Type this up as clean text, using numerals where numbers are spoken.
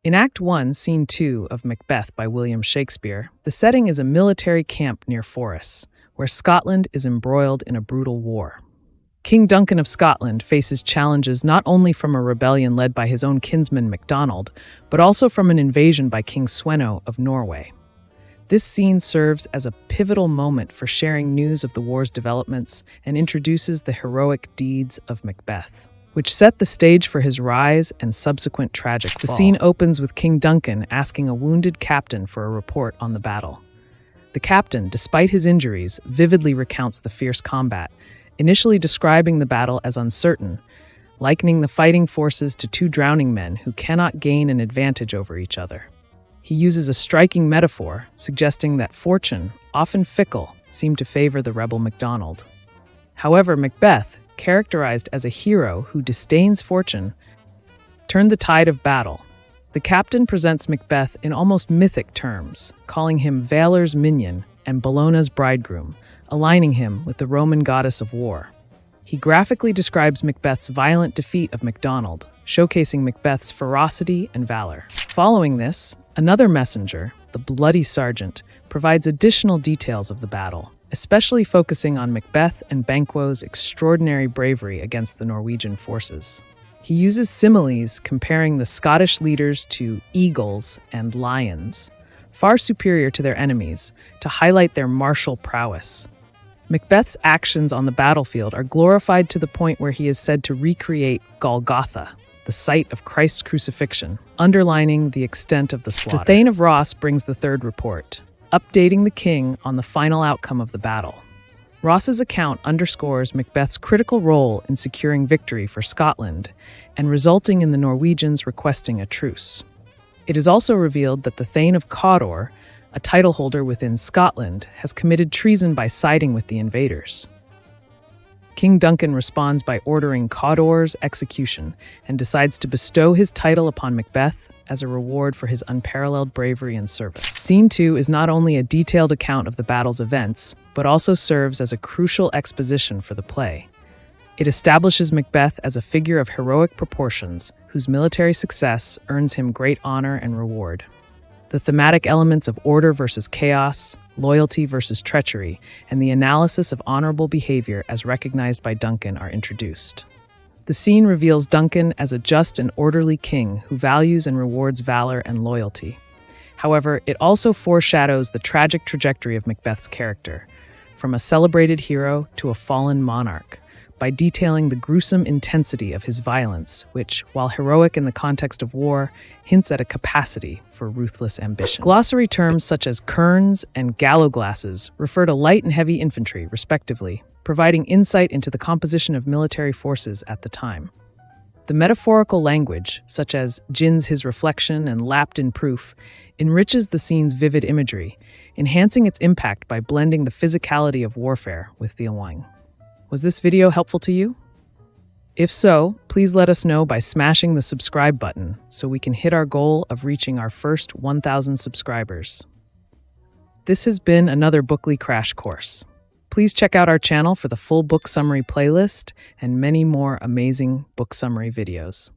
In Act 1, Scene 2 of Macbeth by William Shakespeare, the setting is a military camp near Forres, where Scotland is embroiled in a brutal war. King Duncan of Scotland faces challenges not only from a rebellion led by his own kinsman MacDonald, but also from an invasion by King Sweno of Norway. This scene serves as a pivotal moment for sharing news of the war's developments and introduces the heroic deeds of Macbeth, which set the stage for his rise and subsequent tragic fall. The scene opens with King Duncan asking a wounded captain for a report on the battle. The captain, despite his injuries, vividly recounts the fierce combat, initially describing the battle as uncertain, likening the fighting forces to two drowning men who cannot gain an advantage over each other. He uses a striking metaphor, suggesting that fortune, often fickle, seemed to favor the rebel MacDonald. However, Macbeth, characterized as a hero who disdains fortune, turned the tide of battle. The captain presents Macbeth in almost mythic terms, calling him Valor's minion and Bellona's bridegroom, aligning him with the Roman goddess of war. He graphically describes Macbeth's violent defeat of MacDonald, showcasing Macbeth's ferocity and valor. Following this, another messenger, the bloody sergeant, provides additional details of the battle, especially focusing on Macbeth and Banquo's extraordinary bravery against the Norwegian forces. He uses similes comparing the Scottish leaders to eagles and lions, far superior to their enemies, to highlight their martial prowess. Macbeth's actions on the battlefield are glorified to the point where he is said to recreate Golgotha, the site of Christ's crucifixion, underlining the extent of the slaughter. The Thane of Ross brings the third report, updating the king on the final outcome of the battle. Ross's account underscores Macbeth's critical role in securing victory for Scotland and resulting in the Norwegians requesting a truce. It is also revealed that the Thane of Cawdor, a title holder within Scotland, has committed treason by siding with the invaders. King Duncan responds by ordering Cawdor's execution and decides to bestow his title upon Macbeth as a reward for his unparalleled bravery and service. Scene 2 is not only a detailed account of the battle's events, but also serves as a crucial exposition for the play. It establishes Macbeth as a figure of heroic proportions whose military success earns him great honor and reward. The thematic elements of order versus chaos, loyalty versus treachery, and the analysis of honorable behavior as recognized by Duncan are introduced. The scene reveals Duncan as a just and orderly king who values and rewards valor and loyalty. However, it also foreshadows the tragic trajectory of Macbeth's character, from a celebrated hero to a fallen monarch, by detailing the gruesome intensity of his violence, which, while heroic in the context of war, hints at a capacity for ruthless ambition. Glossary terms such as kerns and gallowglasses refer to light and heavy infantry, respectively, providing insight into the composition of military forces at the time. The metaphorical language, such as gins his reflection and lapped in proof, enriches the scene's vivid imagery, enhancing its impact by blending the physicality of warfare with the unwang. Was this video helpful to you? If so, please let us know by smashing the subscribe button so we can hit our goal of reaching our first 1,000 subscribers. This has been another Bookly Crash Course. Please check out our channel for the full book summary playlist and many more amazing book summary videos.